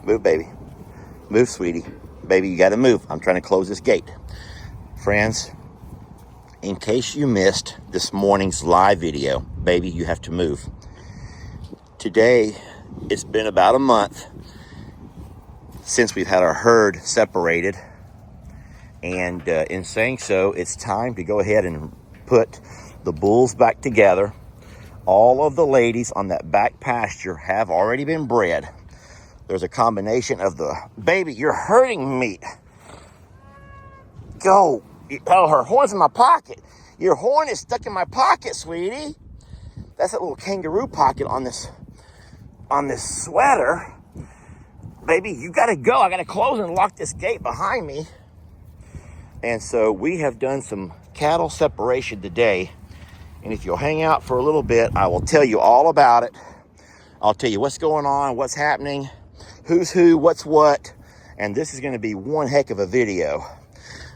Move, baby. Move, sweetie. Baby, you got to move. I'm trying to close this gate. Friends, in case you missed this morning's live video, baby, you have to move. Today, it's been about a month since we've had our herd separated. And in saying so, it's time to go ahead and put the bulls back together. All of the ladies on that back pasture have already been bred. There's a combination of the... Baby, you're hurting me. Go. Oh, her horn's in my pocket. Your horn is stuck in my pocket, sweetie. That's that little kangaroo pocket on this sweater. Baby, you gotta go. I gotta close and lock this gate behind me. And so we have done some cattle separation today. And if you'll hang out for a little bit, I will tell you all about it. I'll tell you what's going on, what's happening, who's who, what's what. And this is going to be one heck of a video.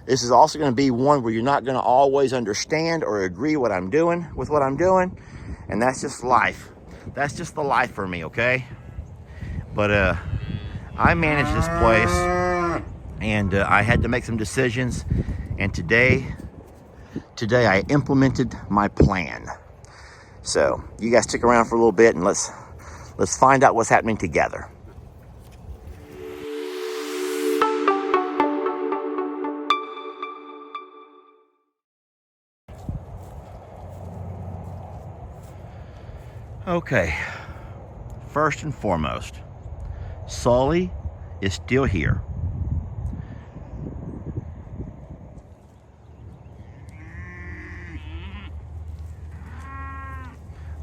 This is also going to be one where you're not going to always understand or agree with what I'm doing. And that's just life. That's just the life for me, okay? But I manage this place. And I had to make some decisions. And today I implemented my plan. So you guys stick around for a little bit and let's find out what's happening together. Okay, first and foremost, Sully is still here.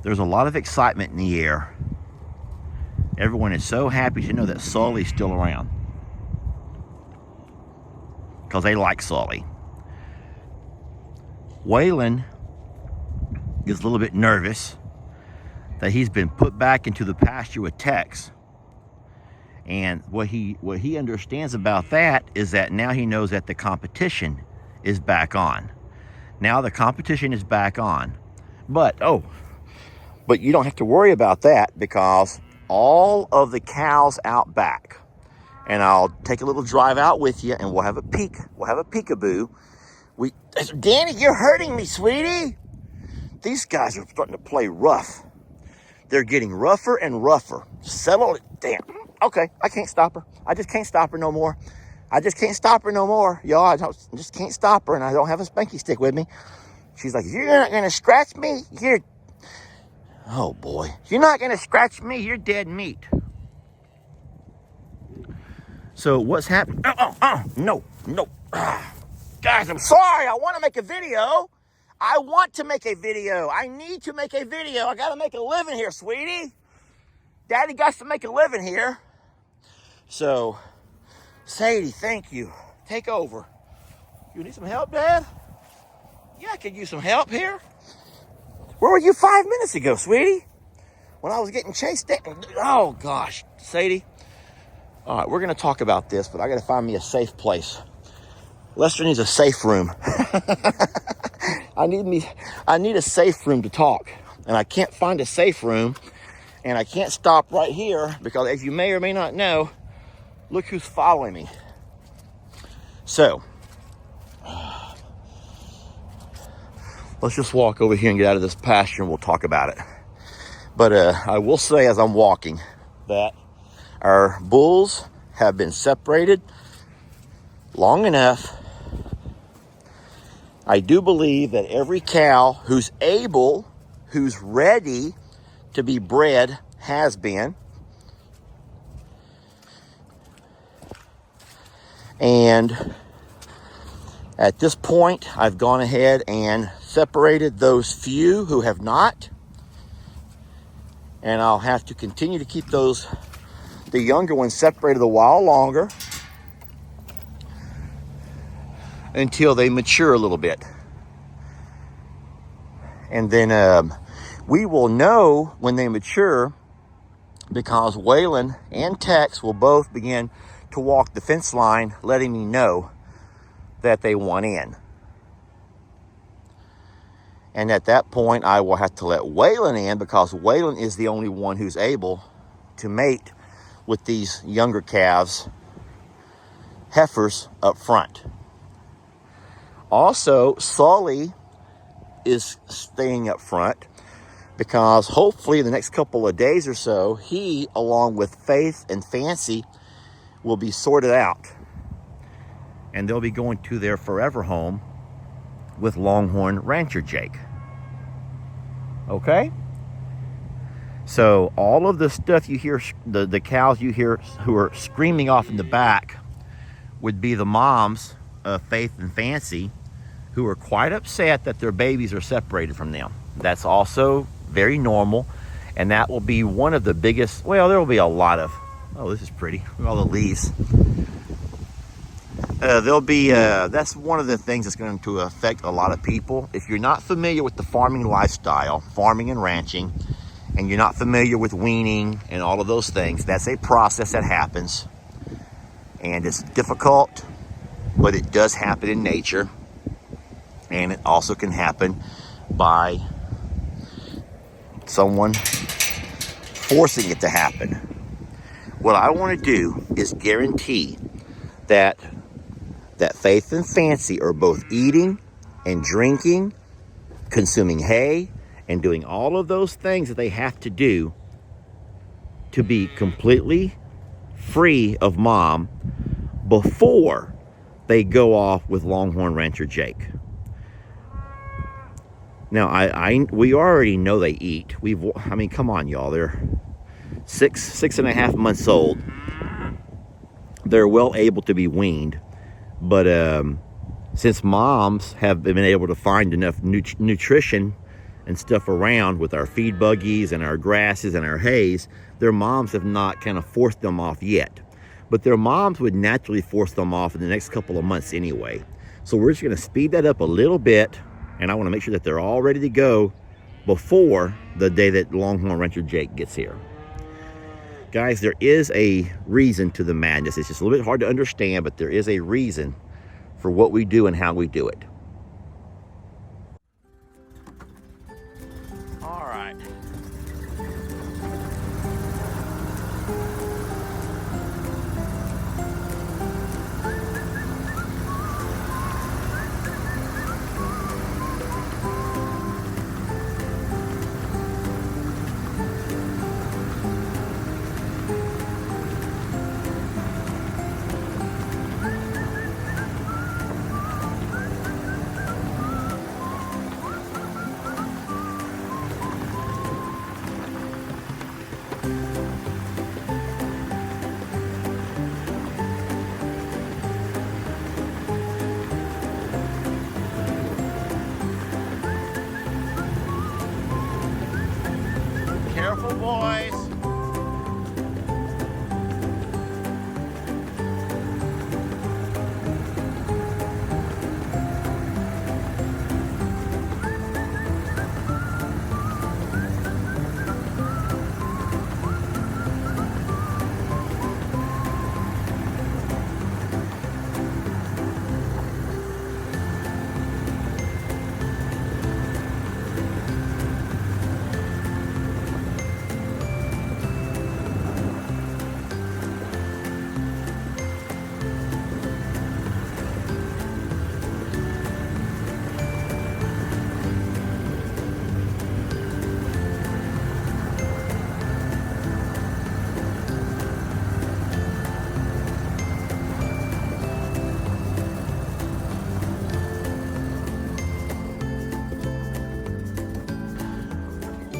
There's a lot of excitement in the air. Everyone is so happy to know that Sully's still around, because they like Sully. Waylon is a little bit nervous that he's been put back into the pasture with Tex. And what he understands about that is that now he knows that the competition is back on. Now the competition is back on. But you don't have to worry about that, because all of the cows out back, and I'll take a little drive out with you and we'll have a peek. We'll have a peekaboo. Danny, you're hurting me, sweetie. These guys are starting to play rough. They're getting rougher and rougher. Settle it. Damn. Okay, I can't stop her. I just can't stop her no more. Y'all, I just can't stop her, and I don't have a spanky stick with me. She's like, you're not going to scratch me? Oh, boy. You're not going to scratch me. You're dead meat. So what's happening? No. Guys, I'm sorry. I want to make a video. I need to make a video. I got to make a living here, sweetie. Daddy got to make a living here. So, Sadie, thank you. Take over. You need some help, Dad? Yeah, I could use some help here. Where were you 5 minutes ago, sweetie? When I was getting chased down. Oh, gosh. Sadie. All right, we're going to talk about this, but I got to find me a safe place. Lester needs a safe room. I need a safe room to talk. And I can't find a safe room. And I can't stop right here because, as you may or may not know, look who's following me. So, let's just walk over here and get out of this pasture and we'll talk about it. But I will say, as I'm walking, that our bulls have been separated long enough. I do believe that every cow who's ready to be bred has been. And at this point, I've gone ahead and separated those few who have not. And I'll have to continue to keep the younger ones separated a while longer until they mature a little bit. And then we will know when they mature, because Waylon and Tex will both begin to walk the fence line, letting me know that they want in. And at that point, I will have to let Waylon in, because Waylon is the only one who's able to mate with these younger calves, heifers up front. Also, Sully is staying up front because hopefully in the next couple of days or so, he, along with Faith and Fancy, will be sorted out. And they'll be going to their forever home with Longhorn Rancher Jake. Okay? So all of the stuff you hear, the cows you hear who are screaming off in the back would be the moms of Faith and Fancy, who are quite upset that their babies are separated from them. That's also very normal, and that will be one of the biggest, well, there will be a lot of, oh, this is pretty, look at all the leaves. There'll be, that's one of the things that's going to affect a lot of people. If you're not familiar with the farming lifestyle, farming and ranching, and you're not familiar with weaning and all of those things, that's a process that happens. And it's difficult, but it does happen in nature. And it also can happen by someone forcing it to happen. What I want to do is guarantee that Faith and Fancy are both eating and drinking, consuming hay, and doing all of those things that they have to do to be completely free of mom before they go off with Longhorn Rancher Jake. Now, we already know they eat. I mean, come on, y'all. They're six and a half months old. They're well able to be weaned. But since moms have been able to find enough nutrition and stuff around with our feed buggies and our grasses and our hays, their moms have not kind of forced them off yet. But their moms would naturally force them off in the next couple of months anyway. So we're just going to speed that up a little bit, and I want to make sure that they're all ready to go before the day that Longhorn Rancher Jake gets here. Guys, there is a reason to the madness. It's just a little bit hard to understand, but there is a reason for what we do and how we do it. All right. Careful, boys.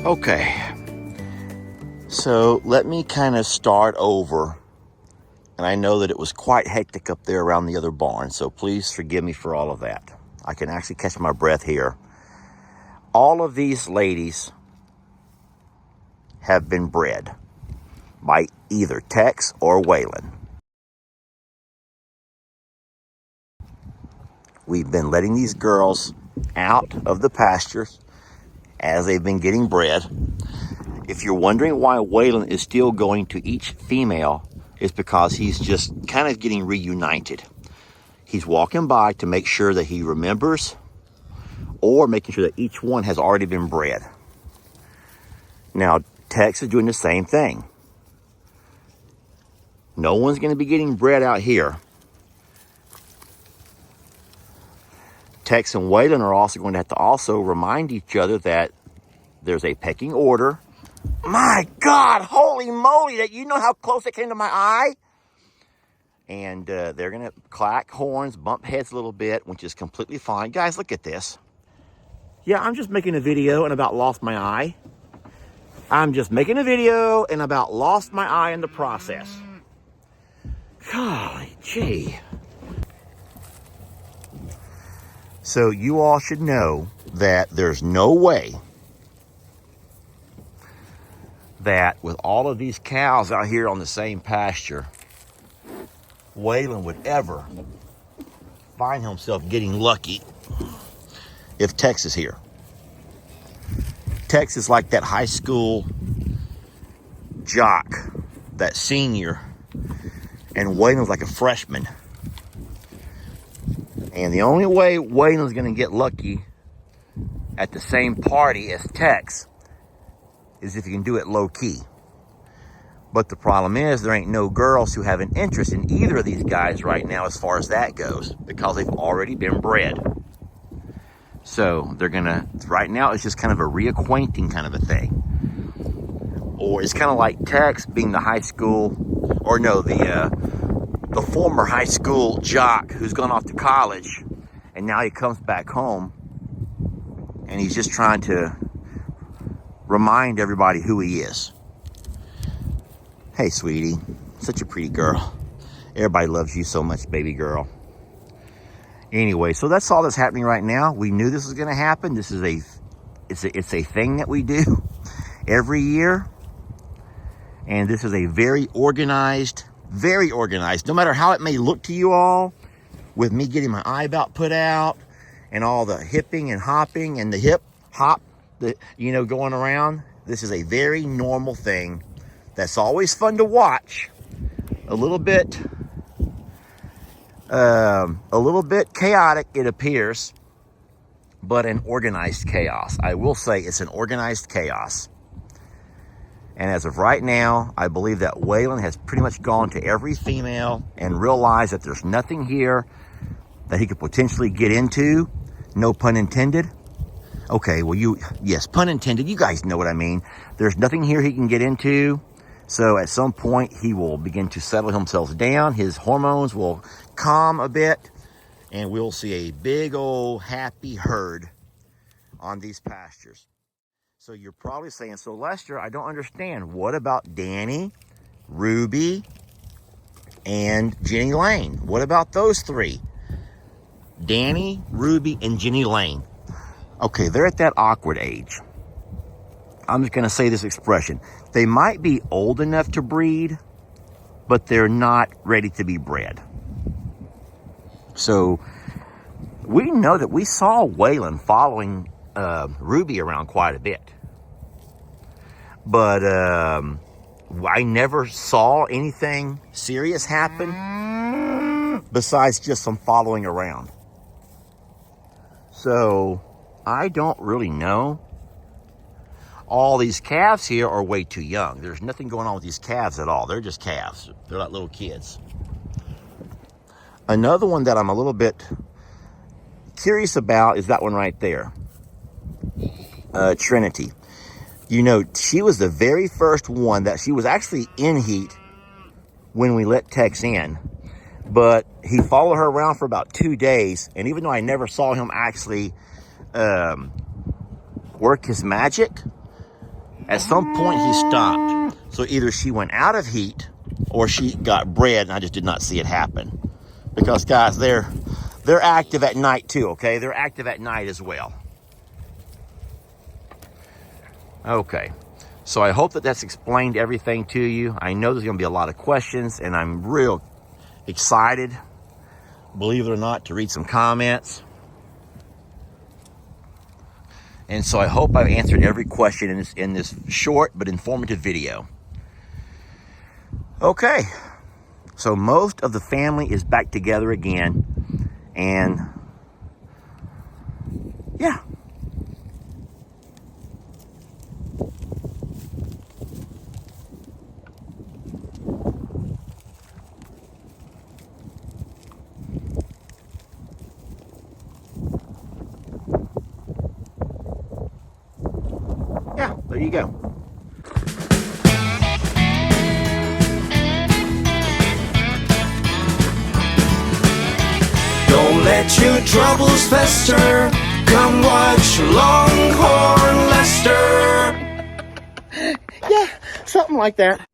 Okay, so let me kind of start over. And I know that it was quite hectic up there around the other barn, so please forgive me for all of that. I can actually catch my breath here. All of these ladies have been bred by either Tex or Waylon. We've been letting these girls out of the pastures as they've been getting bred. If you're wondering why Waylon is still going to each female, it's because he's just kind of getting reunited. He's walking by to make sure that he remembers, or making sure that each one has already been bred. Now, Tex is doing the same thing. No one's going to be getting bred out here. Tex and Waylon are also going to have to also remind each other that there's a pecking order. My God, holy moly, that you know how close it came to my eye? And they're going to clack horns, bump heads a little bit, which is completely fine. Guys, look at this. Yeah, I'm just making a video and about lost my eye. I'm just making a video and about lost my eye in the process. Golly gee. So you all should know that there's no way that with all of these cows out here on the same pasture, Waylon would ever find himself getting lucky if Tex is here. Tex is like that high school jock, that senior, and Waylon's like a freshman. And the only way Waylon's gonna get lucky at the same party as Tex is if he can do it low key. But the problem is there ain't no girls who have an interest in either of these guys right now as far as that goes, because they've already been bred. So they're gonna, right now it's just kind of a reacquainting kind of a thing. Or it's kind of like Tex being the high school, or no, the former high school jock who's gone off to college, and now he comes back home and he's just trying to remind everybody who he is. Hey, sweetie, such a pretty girl. Everybody loves you so much, baby girl. Anyway, so that's all that's happening right now. We knew this was going to happen. This is it's a thing that we do every year, and this is a very organized. No matter how it may look to you all, with me getting my eye about put out, and all the hipping and hopping and the hip hop, going around. This is a very normal thing. That's always fun to watch. A little bit chaotic, it appears, but an organized chaos. I will say it's an organized chaos. And as of right now, I believe that Waylon has pretty much gone to every female and realized that there's nothing here that he could potentially get into. No pun intended. Okay, well, yes, pun intended. You guys know what I mean. There's nothing here he can get into. So at some point, he will begin to settle himself down. His hormones will calm a bit, and we'll see a big old happy herd on these pastures. So you're probably saying, so Lester, I don't understand. What about Danny, Ruby, and Jenny Lane? What about those three? Danny, Ruby, and Jenny Lane. Okay, they're at that awkward age. I'm just going to say this expression. They might be old enough to breed, but they're not ready to be bred. So we know that we saw Waylon following Ruby around quite a bit. But I never saw anything serious happen besides just some following around. So I don't really know. All these calves here are way too young. There's nothing going on with these calves at all. They're just calves. They're like little kids. Another one that I'm a little bit curious about is that one right there. Trinity. She was the very first one that she was actually in heat when we let Tex in. But he followed her around for about 2 days. And even though I never saw him actually work his magic, at some point he stopped. So either she went out of heat or she got bred, and I just did not see it happen. Because guys, they're active at night too, okay? They're active at night as well. Okay, so I hope that that's explained everything to you. I know there's gonna be a lot of questions, and I'm real excited, believe it or not, to read some comments. And so I hope I've answered every question in this short but informative video. Okay, so most of the family is back together again, and yeah. yeah, there you go. Don't let your troubles fester. Come watch Longhorn Lester. Yeah, something like that.